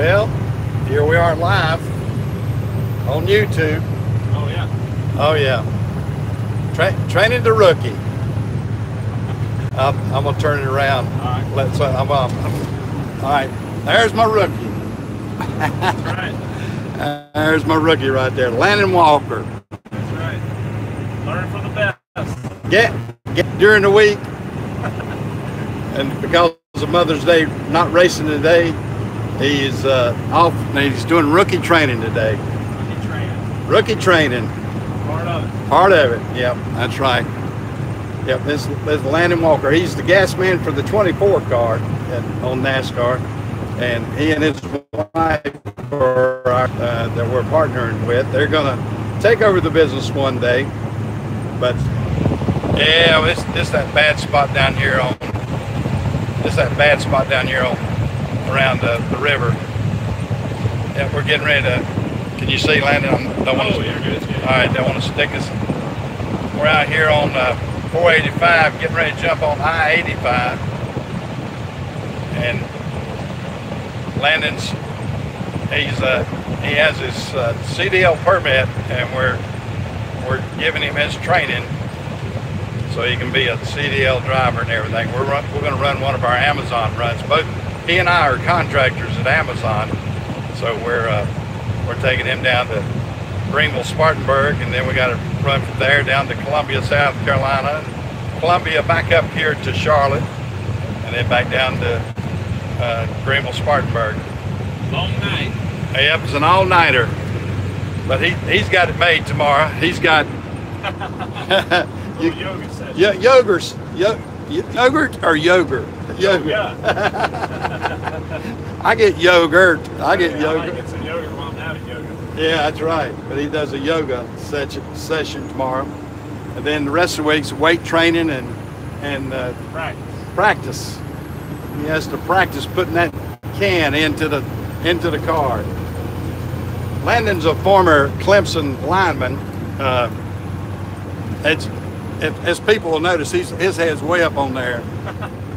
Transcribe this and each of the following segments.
Well, here we are live on YouTube. Oh yeah. Oh yeah. Training the rookie. I'm gonna turn it around. All right. All right. There's my rookie. That's right. There's my rookie right there, Landon Walker. That's right. Learn from the best. Get during the week, and because of Mother's Day not racing today, he's off. He's doing rookie training today. Rookie training. Rookie training. Part of it. Part of it. Yep, that's right. Yep, this is Landon Walker. He's the gas man for the 24 car on NASCAR, and he and his wife that we're partnering with. They're gonna take over the business one day, but yeah, it's that bad spot down here on. It's that bad spot down here on around the river. Yeah, we're getting ready to. Can you see, Landon? Don't want to. You're good. Yeah. All right, don't want to stick us. We're out here on 485, getting ready to jump on I-85, and Landon's. He has his CDL permit, and we're giving him his training so he can be a CDL driver and everything. We're going to run one of our Amazon runs. Both he and I are contractors at Amazon, so we're taking him down to Greenville, Spartanburg, and then we got to run from there down to Columbia, South Carolina, Columbia back up here to Charlotte, and then back down to Greenville, Spartanburg. Long night. Yep, it's an all-nighter, but he's got it made tomorrow. He's got Yoga session. yogurt or yogurt? Yogurt. Yeah. I get yogurt. I get yogurt. I like it some yogurt while I'm out of yoga. Yeah, that's right. But he does a yoga session tomorrow, and then the rest of the week's weight training and practice. He has to practice putting that can into the car. Landon's a former Clemson lineman. As people will notice, his head's way up on there.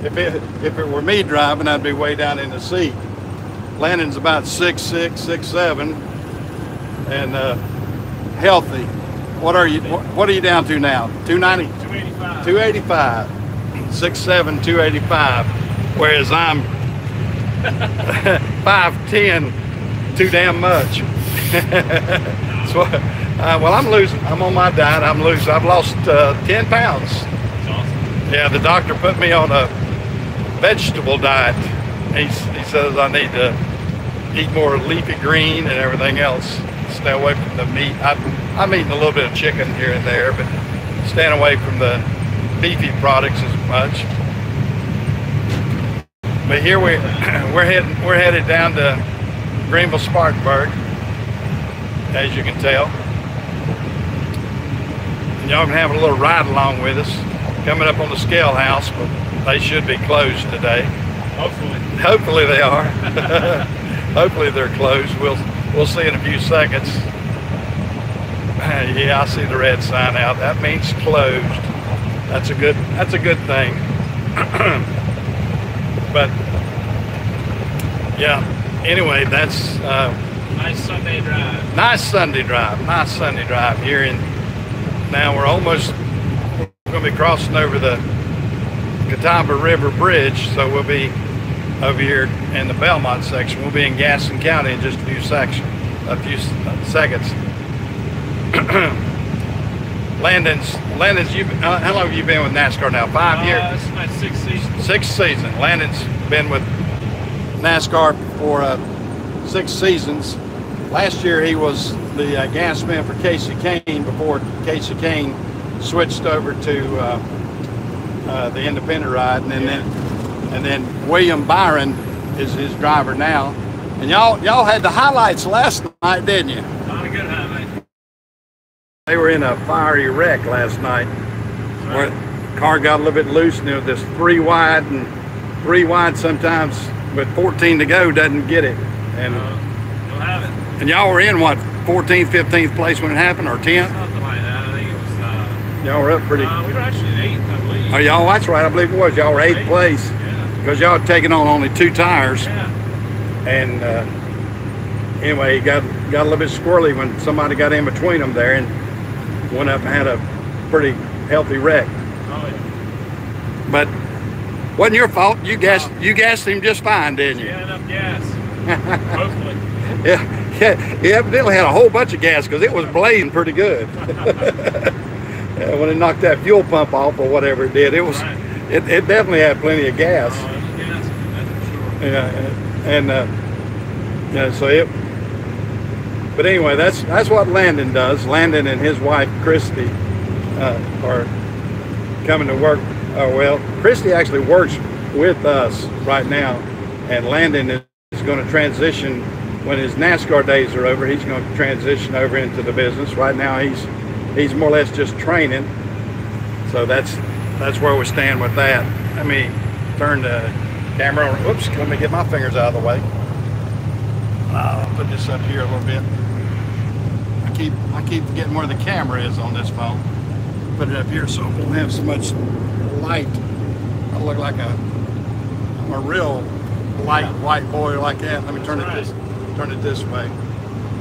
If it were me driving, I'd be way down in the seat. Landon's about 6'6", 6'7", and healthy. What are you down to now? 290? 285. 285. 6'7", 285. Whereas I'm 5'10", too damn much. So, well, I'm losing. I'm on my diet. I'm losing. I've lost 10 pounds. That's awesome. Yeah, the doctor put me on a vegetable diet. He says I need to eat more leafy green and everything else. Stay away from the meat. I'm eating a little bit of chicken here and there, but staying away from the beefy products as much. But here we're headed down to Greenville, Spartanburg, as you can tell. And y'all can have a little ride along with us. Coming up on the scale house, but they should be closed today. Hopefully they are. Hopefully they're closed. We'll see in a few seconds. Yeah, I see the red sign out. That means closed. That's a good thing. But yeah, anyway, that's Nice Sunday drive. Nice Sunday drive here in. Now we're going to be crossing over the Catawba River Bridge, so we'll be over here in the Belmont section. We'll be in Gaston County in just a few seconds. Landon's how long have you been with NASCAR now? 5 years? This is my 6th season. 6th season. Landon's been with NASCAR for 6 seasons. Last year he was the gas man for Casey Kane before Casey Kane switched over to the independent ride, and then William Byron is his driver now. And y'all had the highlights last night, didn't you? Not a good highlight. They were in a fiery wreck last night, where the car got a little bit loose, and it was just 3 wide, and 3 wide sometimes with 14 to go doesn't get it. And you'll have it. And y'all were in what, 14th, 15th place when it happened, or 10th? Something like that. I think it was. Y'all were up pretty. We were actually in 8th, I believe. Oh, y'all, that's right. I believe it was. Y'all were 8th place. Yeah. Because y'all had taken on only 2 tires. Yeah. And anyway, he got a little bit squirrely when somebody got in between them there and went up and had a pretty healthy wreck. Oh, yeah. But wasn't your fault. You gassed him just fine, didn't you? He had enough gas. Hopefully. Yeah, he evidently had a whole bunch of gas because it was blazing pretty good. Yeah, when it knocked that fuel pump off or whatever it did, it was Right. it definitely had plenty of gas. Oh, there's gas, that's for sure. Yeah, and yeah, so it. But anyway, that's what Landon does. Landon and his wife Christy are coming to work. Well, Christy actually works with us right now, and Landon is going to transition when his NASCAR days are over. He's going to transition over into the business. Right now, he's more or less just training. So that's where we stand with that. Let me turn the camera on. Whoops, let me get my fingers out of the way. I'll put this up here a little bit. I keep forgetting where the camera is on this phone. Put it up here so it won't have so much light. I look like I'm a real light white boy like that. Let me turn it this way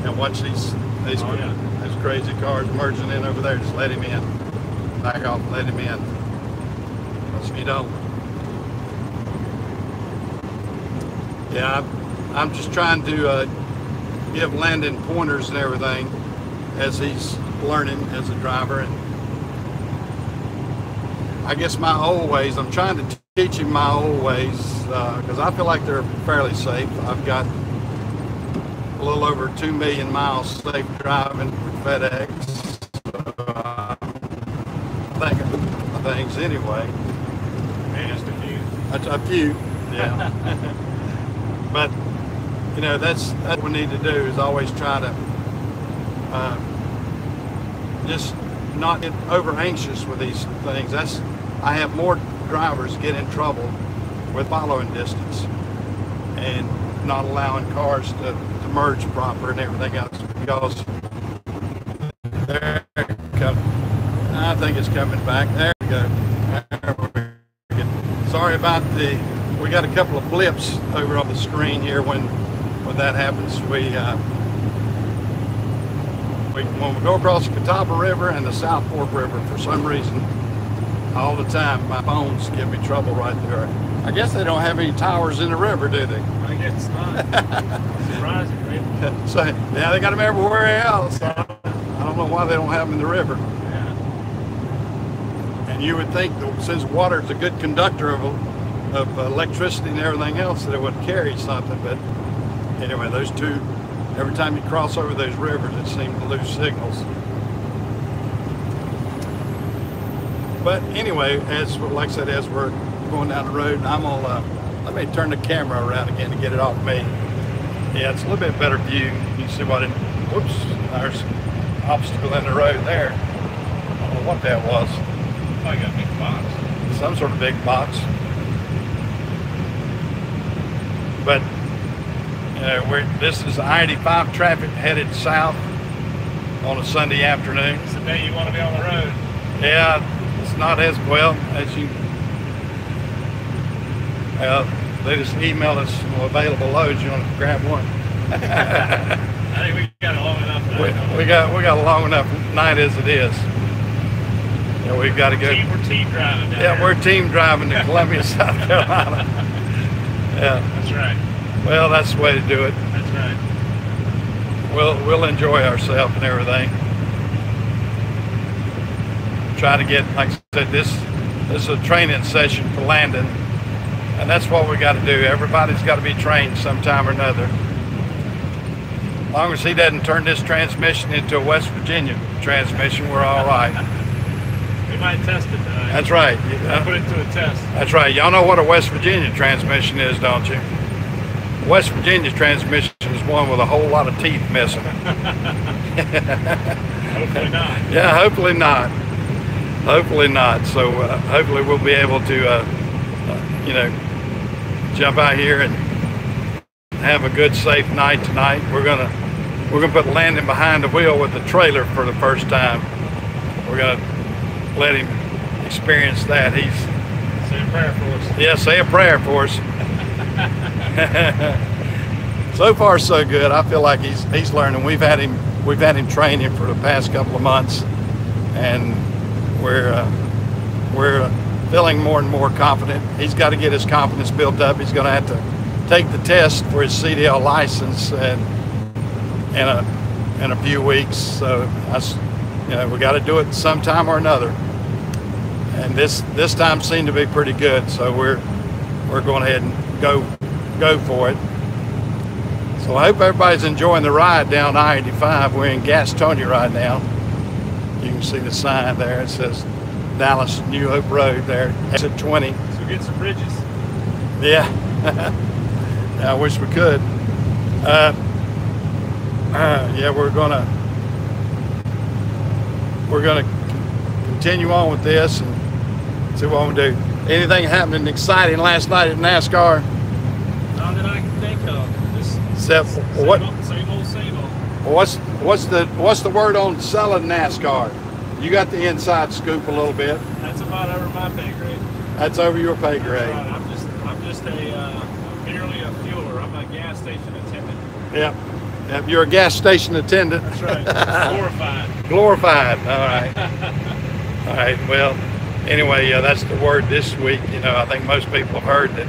and watch these crazy cars merging in over there. Just let him in. Back off, let him in. If you don't. Yeah, I'm just trying to give Landon pointers and everything as he's learning as a driver. And I guess my old ways, I'm trying to teach him my old ways because I feel like they're fairly safe. I've got a little over 2 million miles safe driving with FedEx. I think of things anyway. Just a few. That's a few, yeah. But you know, that's what we need to do is always try to just not get over anxious with these things. I have more drivers get in trouble with following distance and not allowing cars to merge proper and everything else because I think it's coming back. There we go. Sorry about we got a couple of blips over on the screen here when that happens. When we go across the Catawba River and the South Fork River, for some reason, all the time, my phones give me trouble right there. I guess they don't have any towers in the river, do they? I guess not. Surprising, right? So, yeah, they got them everywhere else. I don't know why they don't have them in the river. Yeah. And you would think that since water is a good conductor of electricity and everything else, that it would carry something. But anyway, those two, every time you cross over those rivers, it seems to lose signals. But anyway, like I said, as we're going down the road, I'm gonna let me turn the camera around again to get it off me. Yeah, it's a little bit better view. You can see what whoops, there's an obstacle in the road there. I don't know what that was. I got a big box. Some sort of big box. But this is I-85 traffic headed south on a Sunday afternoon. It's the day you want to be on the road. Yeah, it's not as well as you. They just emailed us some available loads. You want to grab one? I think we got a long enough night. We got a long enough night as it is. Yeah, we've got to go. We're team driving down Yeah, here. we're team driving to Columbia, South Carolina. Yeah. That's right. Well, that's the way to do it. That's right. We'll enjoy ourselves and everything. Try to get, like I said, this is a training session for Landon, and that's what we got to do. Everybody's got to be trained sometime or another. As long as he doesn't turn this transmission into a West Virginia transmission, we're all right. We might test it tonight. That's right. Put it to a test. That's right. Y'all know what a West Virginia transmission is, don't you? West Virginia transmission is one with a whole lot of teeth missing. Hopefully not. Yeah, hopefully not. Hopefully not. So hopefully we'll be able to, jump out here and have a good, safe night tonight. We're gonna put Landon behind the wheel with the trailer for the first time. We're gonna let him experience that. Say a prayer for us. Yeah, say a prayer for us. So far, so good. I feel like he's learning. We've had him training for the past couple of months, and we're feeling more and more confident. He's got to get his confidence built up. He's going to have to take the test for his CDL license in a few weeks. So we got to do it sometime or another. And this time seemed to be pretty good. So we're going ahead and go for it. So I hope everybody's enjoying the ride down I-85. We're in Gastonia right now. You can see the sign there. It says Dallas New Hope Road there, exit 20. So get some bridges. Yeah. I wish we could. Yeah, we're gonna continue on with this and see what we do. Anything happening exciting last night at NASCAR? Not that I can think of. Except Same what? old, same old. What's the word on selling NASCAR? You got the inside scoop a little bit. That's about over my pay grade. That's over your pay grade. Right. I'm just merely a fueler. I'm a gas station attendant. Yep. You're a gas station attendant. That's right. Glorified. Glorified. All right. All right. Well, anyway, that's the word this week. I think most people have heard that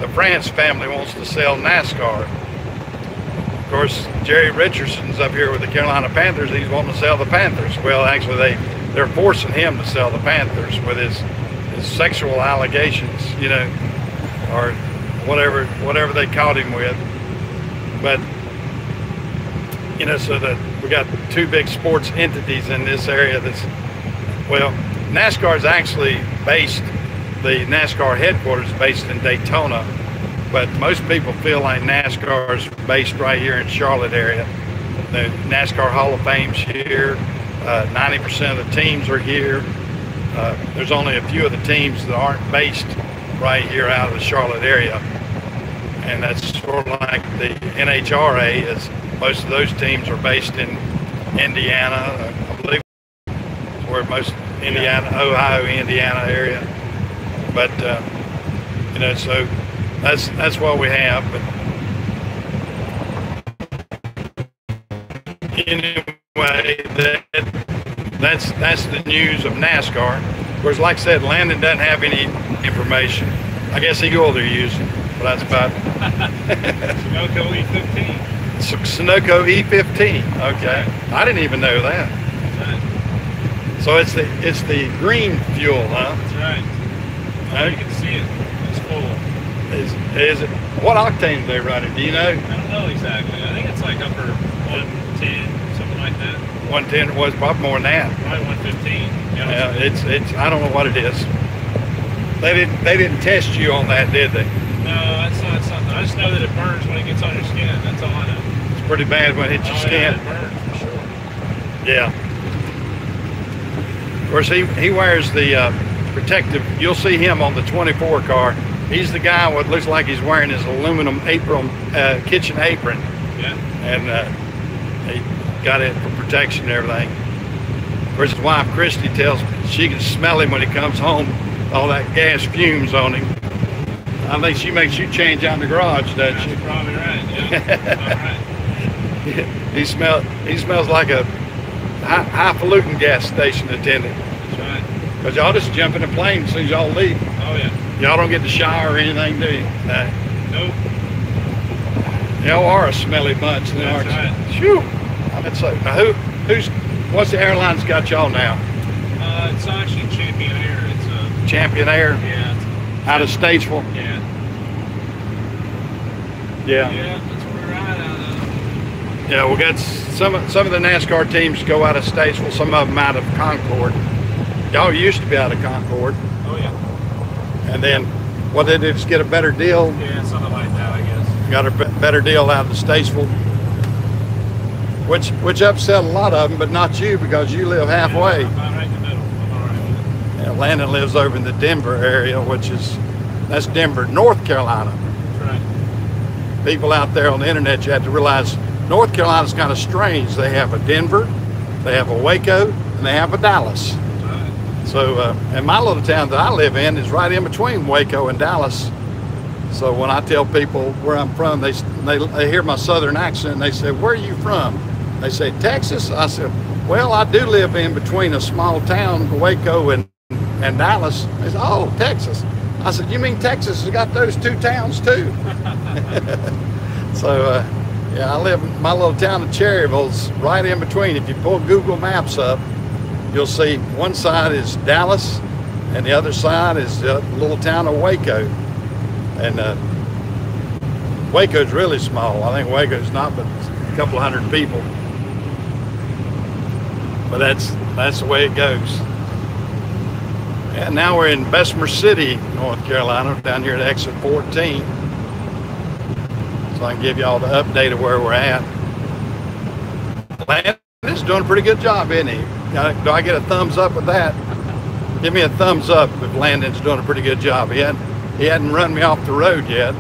the France family wants to sell NASCAR. Of course, Jerry Richardson's up here with the Carolina Panthers. He's wanting to sell the Panthers. Well, actually, they're forcing him to sell the Panthers with his sexual allegations, or whatever they caught him with. But so that we got two big sports entities in this area. NASCAR is actually based. The NASCAR headquarters is based in Daytona. But most people feel like NASCAR is based right here in Charlotte area. The NASCAR Hall of Fame's here. 90% of the teams are here. There's only a few of the teams that aren't based right here out of the Charlotte area. And that's sort of like the NHRA, as most of those teams are based in Indiana. I believe where most Indiana, Ohio, Indiana area. But, so that's what we have. But anyway, that's the news of NASCAR. Of course, like I said, Landon doesn't have any information. I guess he go there using, but that's about Sunoco E15. Sunoco E15. Okay, I didn't even know that. That's right. So it's the green fuel, huh? That's right. Well, you can see it. It's full. Is it? What octane are they running? Do you know? I don't know exactly. I think it's like upper 110, something like that. 110 was probably more than that. Probably 115. Yeah, it's I don't know what it is. They didn't test you on that, did they? No, that's not something. I just know that it burns when it gets on your skin. That's all I know. It's pretty bad when it hits your skin. Yeah, it burns for sure. Yeah. Of course, he wears the protective. You'll see him on the 24 car. He's the guy what looks like he's wearing his aluminum apron, kitchen apron. Yeah. And he got it for protection and everything. Of course, his wife Christy tells me she can smell him when he comes home, all that gas fumes on him. I think she makes you change out in the garage, doesn't she? That's probably right. Yeah. All right. He smells like a highfalutin gas station attendant. That's right. Because y'all just jump in a plane as soon as y'all leave. Oh yeah. Y'all don't get to shower or anything, do you? No. Nope. Y'all are a smelly bunch, then, That's aren't right. you? Phew. That's so. What's the airline's got y'all now? It's actually Champion Air. It's Champion Air. Yeah. Out of Statesville. Yeah. Yeah. Yeah. That's where we're at out of. Yeah. We got some of the NASCAR teams go out of Statesville. Some of them out of Concord. Y'all used to be out of Concord. Oh yeah. And then, what they did is get a better deal. Yeah, something like that, I guess. Got a better deal out of Statesville, which upset a lot of them, but not you because you live halfway. Yeah, I'm right in the middle. I'm all right with it. Yeah, Landon lives over in the Denver area, that's Denver, North Carolina. That's right. People out there on the internet, you have to realize North Carolina's kind of strange. They have a Denver, they have a Waco, and they have a Dallas. That's right. So, and my little town that I live in is right in between Waco and Dallas. So when I tell people where I'm from, they they hear my southern accent and they said, "Where are you from?" They say, "Texas." I said, "Well, I do live in between a small town, Waco, and Dallas." They said, "Oh, Texas." I said, "You mean Texas has got those two towns too?" So, yeah, I live in my little town of Cherryville's right in between. If you pull Google Maps up, you'll see one side is Dallas and the other side is the little town of Waco. And Waco's really small. I think Waco's not but a couple of hundred people. But that's the way it goes. And now we're in Bessemer City, North Carolina, down here at exit 14. So I can give you all the update of where we're at. Landon's doing a pretty good job, isn't he? Do I get a thumbs up with that? Give me a thumbs up if Landon's doing a pretty good job. He hadn't run me off the road yet.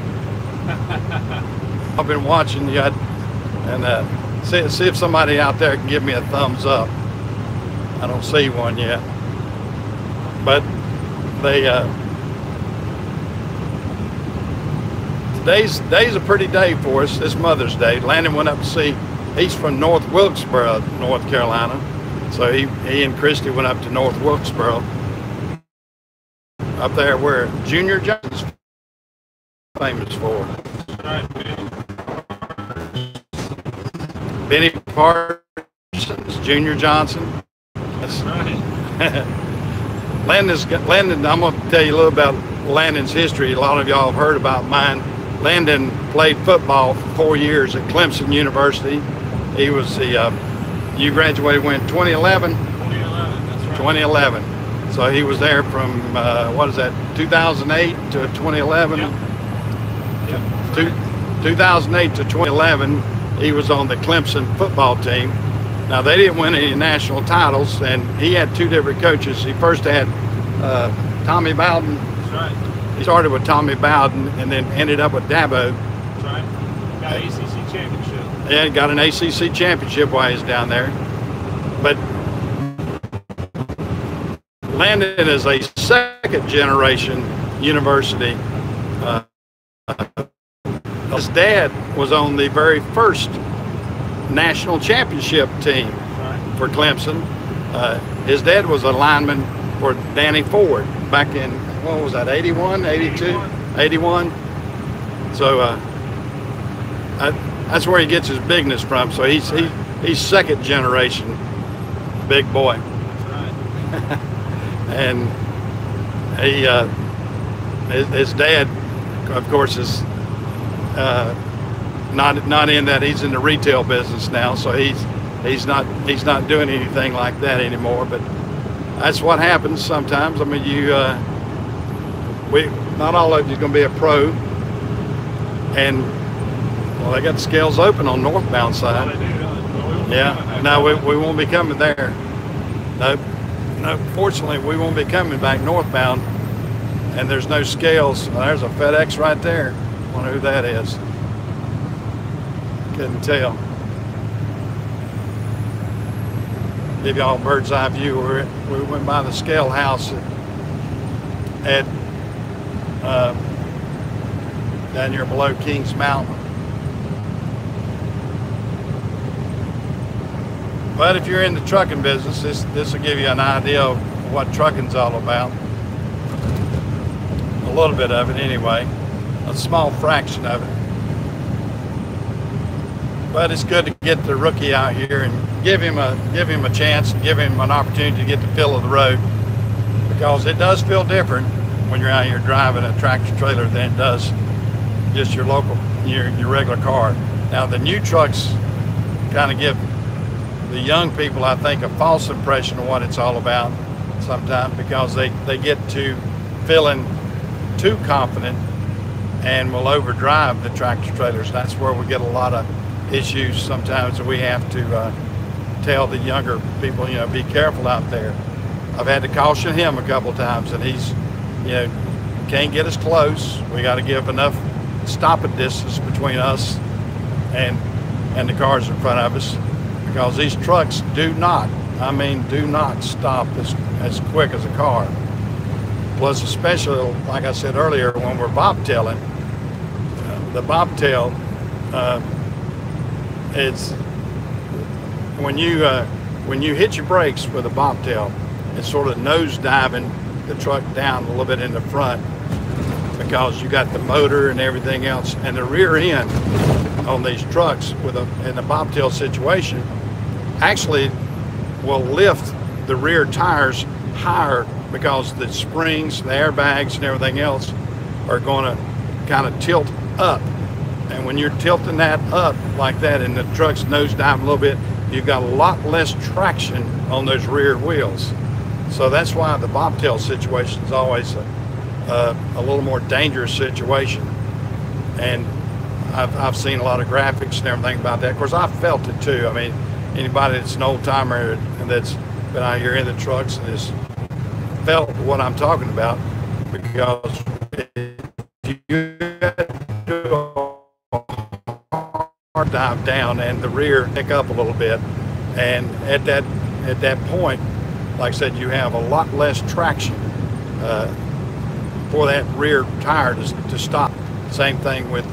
I've been watching you, and see if somebody out there can give me a thumbs up. I don't see one yet. But today's a pretty day for us. This Mother's Day. Landon went up to see. He's from North Wilkesboro, North Carolina. So he and Christy went up to North Wilkesboro, up there where Junior Johnson's famous for. Benny Parsons, Junior Johnson. That's right. Landon, I'm going to tell you a little about Landon's history. A lot of y'all have heard about mine. Landon played football for 4 years at Clemson University. He was you graduated when, 2011? 2011, that's right. 2011. So he was there from, 2008 to 2011? Yep. 2008 to 2011, he was on the Clemson football team. Now, they didn't win any national titles, and he had two different coaches. He first had Tommy Bowden. That's right. He started with Tommy Bowden and then ended up with Dabo. That's right. Got an ACC championship. Yeah, got an ACC championship while he's down there. But Landon is a second-generation university. His dad was on the very first national championship team for Clemson. His dad was a lineman for Danny Ford back in, what was that, 81, 82? 81. So that's where he gets his bigness from. So he's second generation big boy. That's right. And his dad, of course, is not in that. He's in the retail business now, so he's not doing anything like that anymore. But that's what happens sometimes. I mean, not all of you's going to be a pro, and well, they got the scales open on northbound side. Yeah, no, we won't be coming there. No, fortunately, we won't be coming back northbound, and there's no scales. There's a FedEx right there. I wonder who that is. Couldn't tell. Give y'all a bird's eye view. We went by the scale house at down here below Kings Mountain. But if you're in the trucking business, this will give you an idea of what trucking's all about. A little bit of it anyway. A small fraction of it. But it's good to get the rookie out here and give him a chance, and give him an opportunity to get the feel of the road, because it does feel different when you're out here driving a tractor trailer than it does just your regular car. Now, the new trucks kind of give the young people, I think, a false impression of what it's all about sometimes, because they get to feeling too confident and will overdrive the tractor trailers. That's where we get a lot of issues sometimes, and we have to tell the younger people, be careful out there. I've had to caution him a couple times, and he's, can't get us close. We got to give enough stopping distance between us and the cars in front of us, because these trucks do not stop as quick as a car. Plus, especially, like I said earlier, when we're bobtailing, the bobtail it's when you hit your brakes with a bobtail, it's sort of nose diving the truck down a little bit in the front, because you got the motor and everything else, and the rear end on these trucks in a bobtail situation actually will lift the rear tires higher, because the springs, the airbags, and everything else are going to kind of tilt up. And when you're tilting that up like that and the truck's nose dive a little bit, you've got a lot less traction on those rear wheels. So that's why the bobtail situation is always a little more dangerous situation. And I've seen a lot of graphics and everything about that. Of course, I've felt it too. I mean, anybody that's an old timer that's been out here in the trucks and has felt what I'm talking about, because if you do a hard dive down and the rear pick up a little bit, and at that point, like I said, you have a lot less traction for that rear tire to stop. Same thing with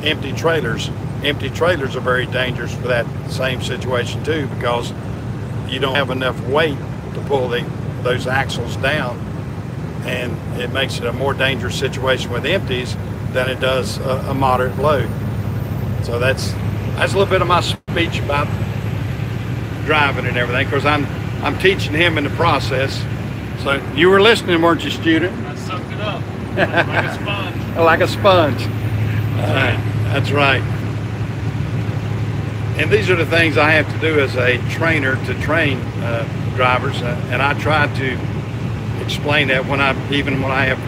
empty trailers. Empty trailers are very dangerous for that same situation too, because you don't have enough weight to pull those axles down, and it makes it a more dangerous situation with empties than it does a moderate load. So that's a little bit of my speech about driving and everything. Of course, I'm teaching him in the process. So you were listening, weren't you, student? I sucked it up like a sponge. Like a sponge. That's right. And these are the things I have to do as a trainer to train drivers, and I try to explain that even when I have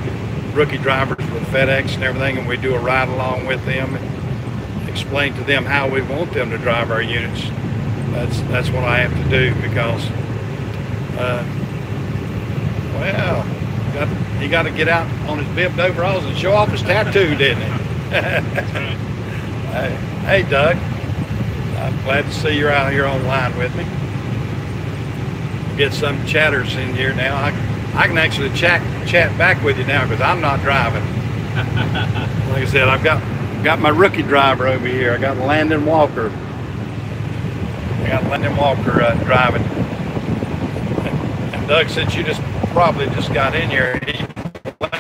rookie drivers with FedEx and everything, and we do a ride along with them and explain to them how we want them to drive our units. That's what I have to do, because well, he got to get out on his bibbed overalls and show off his tattoo, didn't he? Hey, Doug, I'm glad to see you're out here online with me. Get some chatters in here now. I can actually chat back with you now, because I'm not driving. Like I said, I've got my rookie driver over here. I got Landon Walker. Driving. And Doug, since you probably just got in here,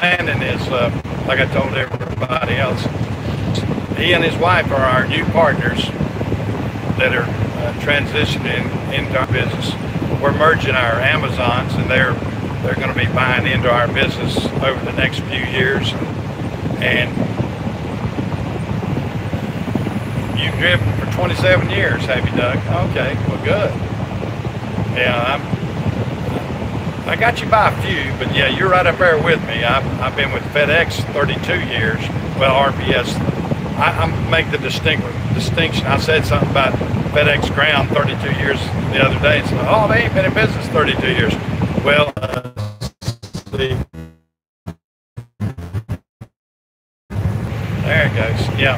Landon is, like I told everybody else, he and his wife are our new partners that are transitioning into our business. We're merging our Amazons, and they're going to be buying into our business over the next few years. And you've driven for 27 years, have you, Doug? Okay, well, good. Yeah, I got you by a few, but yeah, you're right up there with me. I've been with FedEx 32 years. Well, RPS. I make the distinction. I said something about FedEx Ground 32 years the other day, and said, oh, they ain't been in business 32 years. Well, there it goes. Yeah.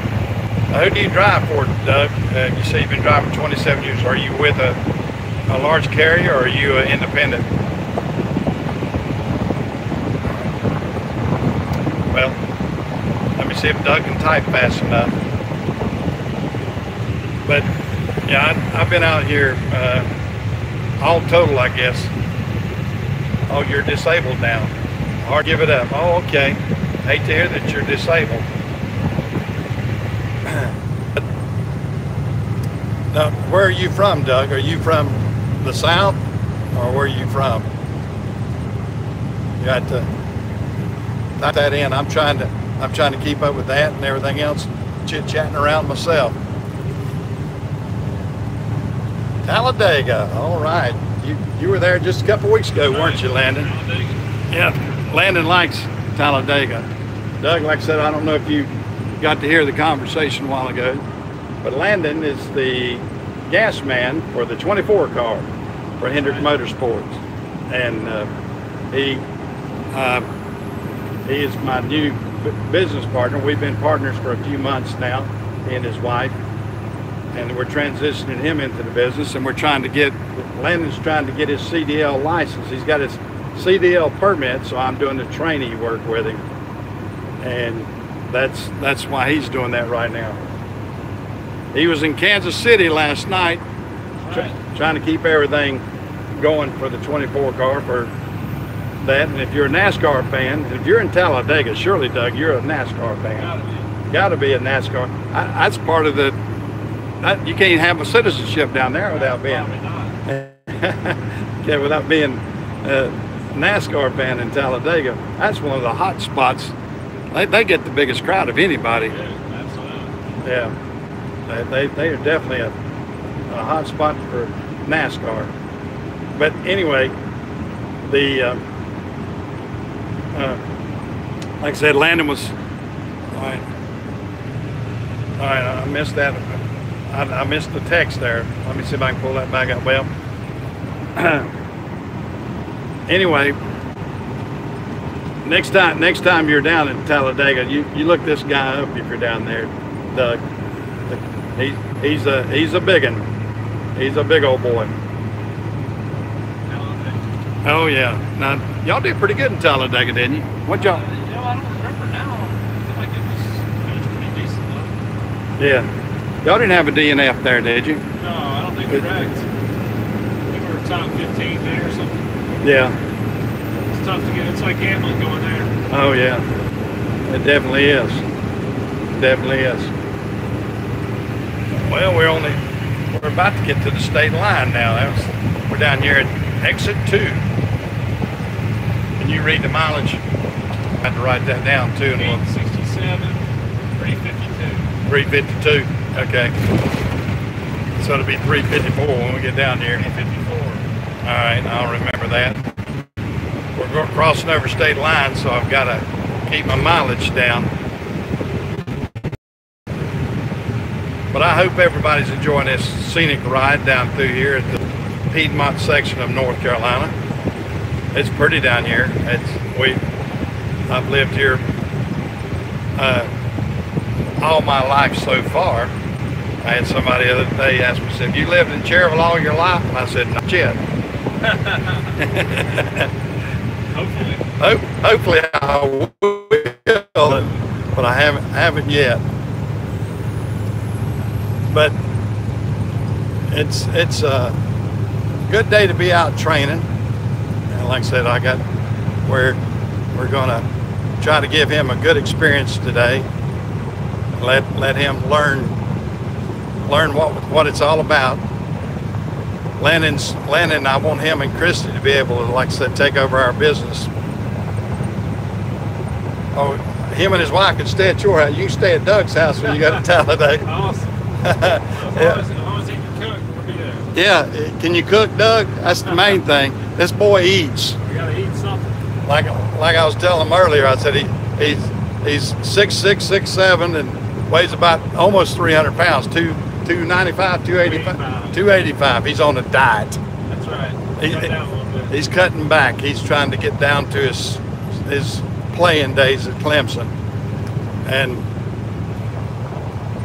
Who do you drive for, Doug? You say you've been driving 27 years. Are you with a large carrier, or are you independent? Well, let me see if Doug can type fast enough. But yeah, I've been out here all total, I guess. Oh, you're disabled now. Hard to give it up. Oh, okay. Hate to hear that you're disabled. Now, where are you from, Doug? Are you from the South, or where are you from? You got to type that in. I'm trying to keep up with that and everything else, chit-chatting around myself. Talladega. All right. You were there just a couple weeks ago, weren't you, Landon? Yeah, Landon likes Talladega. Doug, like I said, I don't know if you got to hear the conversation a while ago, but Landon is the gas man for the 24 car for Hendrick Motorsports, and he is my new business partner. We've been partners for a few months now, he and his wife, and we're transitioning him into the business, and Landon's trying to get his CDL license. He's got his CDL permit, so I'm doing the trainee work with him, and that's why he's doing that right now. He was in Kansas City last night, trying to keep everything going for the 24 car for that. And if you're a NASCAR fan, if you're in Talladega, surely, Doug, you're a NASCAR fan. Gotta be a NASCAR. That's part of the. You can't have a citizenship down there without being. Yeah, without being a NASCAR fan in Talladega. That's one of the hot spots. They get the biggest crowd of anybody. Yeah, absolutely. Yeah, they are definitely a hot spot for NASCAR. But anyway, the like I said, Landon was all right. All right, I missed that. I missed the text there. Let me see if I can pull that back up. Well, anyway, next time you're down in Talladega, you look this guy up if you're down there, Doug. He's a big one. He's a big old boy. Oh yeah. Now y'all did pretty good in Talladega, didn't you? What y'all? I don't remember now. I feel like it was pretty decent though. Yeah. Y'all didn't have a DNF there, did you? No, I don't think we wrecked. I think we were top 15 there or something. Yeah. It's tough to get. It's like gambling going there. Oh yeah. It definitely is. Definitely is. Well, we're about to get to the state line now. We're down here at exit 2. Can you read the mileage? I have to write that down too. 867, 352. 352. Okay. So it'll be 354 when we get down here. 354. All right, I'll remember that. We're crossing over state line, so I've got to keep my mileage down. But I hope everybody's enjoying this scenic ride down through here at the Piedmont section of North Carolina. It's pretty down here. I've lived here all my life so far. I had somebody the other day ask me, said, "You lived in Cherryville all your life?" And I said, "Not yet." Hopefully. Hopefully I will, but I haven't yet. But it's a good day to be out training. And like I said, we're gonna try to give him a good experience today. Let him learn what it's all about. Landon, I want him and Christy to be able to, like I said, take over our business. Oh, him and his wife can stay at your house. You can stay at Doug's house when you go to Talladega. Awesome. As long as he can cook, we'll be there. Yeah, can you cook, Doug? That's the main thing. This boy eats. We gotta eat something. Like I was telling him earlier, I said he's 6'6", 6'7", and weighs about almost 300 pounds, 295, 285. 285. He's on a diet. That's right. Cut down a little bit. He's cutting back. He's trying to get down to his playing days at Clemson. And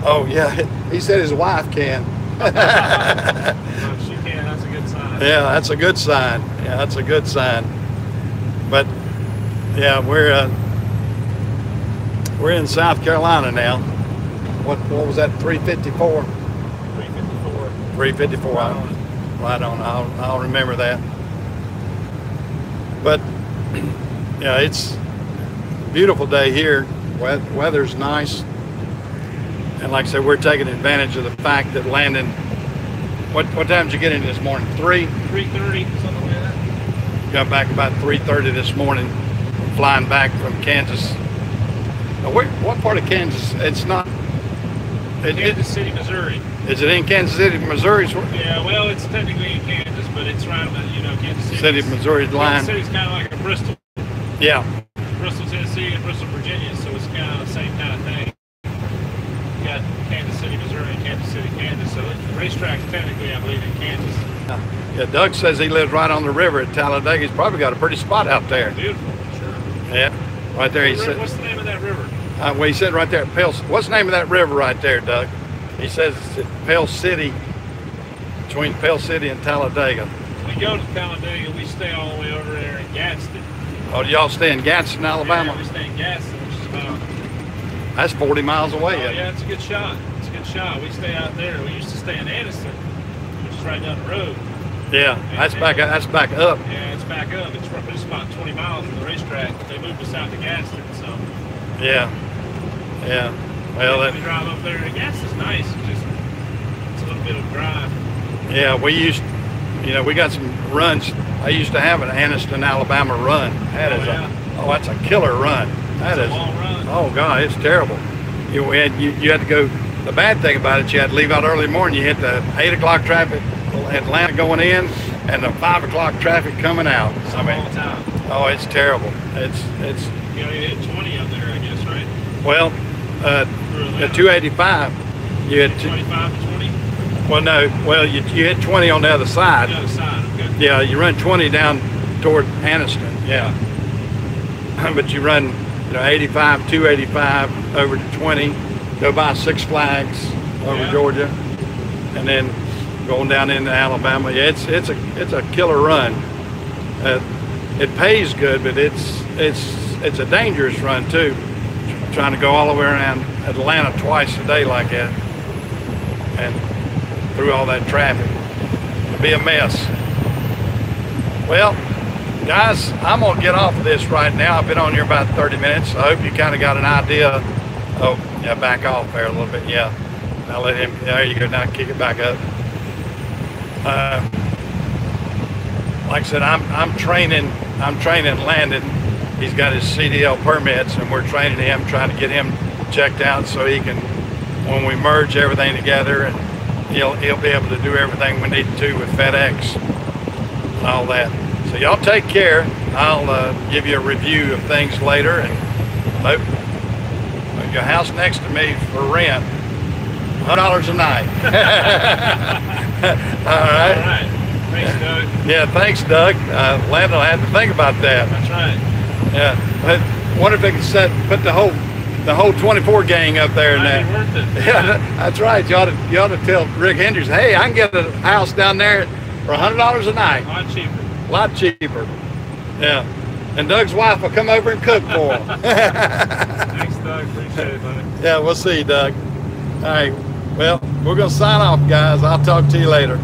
oh yeah, he said his wife can. If she can, that's a good sign. Yeah, that's a good sign. Yeah, that's a good sign. But yeah, we're in South Carolina now. What was that? 354. 354. 354. Right on. I'll remember that. But yeah, it's a beautiful day here. Weather's nice. And like I said, we're taking advantage of the fact that Landon, what time did you get in this morning? 3:30, something like that. Got back about 3:30 this morning, flying back from Kansas. Now, what part of Kansas? It's not. Kansas City, Missouri. Is it in Kansas City, Missouri? Yeah, well, it's technically in Kansas, but it's right about, Kansas City. City, Missouri's line. Kansas City's kind of like a Bristol. Yeah. Bristol, Tennessee, and Bristol, Virginia, so it's kind of the same kind of thing. You got Kansas City, Missouri, and Kansas City, Kansas. So the racetrack's technically, I believe, in Kansas. Yeah, Doug says he lives right on the river at Talladega. He's probably got a pretty spot out there. Beautiful, sure. Yeah, right there. He said. What's the name of that river? Well, he said right there at Pale. What's the name of that river right there, Doug? He says it's at Pale City, between Pale City and Talladega. We go to Talladega, we stay all the way over there in Gadsden. Oh, do y'all stay in Gadsden, Alabama? Yeah, we stay in Gadsden, which is about... That's 40 miles away. Oh, yeah, it's a good shot. It's a good shot. We stay out there. We used to stay in Aniston, which is right down the road. Yeah, that's back up. Yeah, it's back up. It's about 20 miles from the racetrack. They moved us out to Gaston, so. Yeah. Yeah. Well, we drive up there. Gaston's nice. It's a little bit of a drive. Yeah, we got some runs. I used to have an Aniston, Alabama run. That's a killer run. That's a long run. Oh God, it's terrible. You had to go. The bad thing about it, you had to leave out early morning. You hit the 8 o'clock traffic, Atlanta going in, and the 5 o'clock traffic coming out. All the time. Oh, it's terrible. It's. You hit 20 up there, I guess, right? Well, the 285, you had 25 to 20. Well, no. Well, you hit 20 on the other side. The other side, okay. Yeah, you run 20 down toward Aniston. Yeah. But you run, 85, 285 over to 20, go by Six Flags over Georgia, and then going down into Alabama. Yeah, it's a killer run. It pays good, but it's a dangerous run too. Trying to go all the way around Atlanta twice a day like that, and through all that traffic, it'd be a mess. Well, guys, I'm gonna get off of this right now. I've been on here about 30 minutes. I hope you kind of got an idea. Oh, yeah, back off there a little bit. Yeah, now let him. There you go. Now kick it back up. Like I said, I'm training Landon. He's got his CDL permits, and we're training him, trying to get him checked out so he can, when we merge everything together, and he'll be able to do everything we need to with FedEx and all that. So y'all take care. I'll give you a review of things later, and hope your house next to me for rent, $100 a night. All right. All right. Thanks, Doug. Yeah, thanks, Doug. Landon will have to think about that. That's right. Yeah, I wonder if they can put the whole 24 gang up there in that. Might be worth it. Yeah, that's right. You ought to tell Rick Hendricks, hey, I can get a house down there for $100 a night. A lot cheaper. A lot cheaper. Yeah, and Doug's wife will come over and cook for him. Thanks, Doug. Appreciate it, buddy. Yeah, we'll see you, Doug. All right. Well, we're gonna sign off, guys. I'll talk to you later.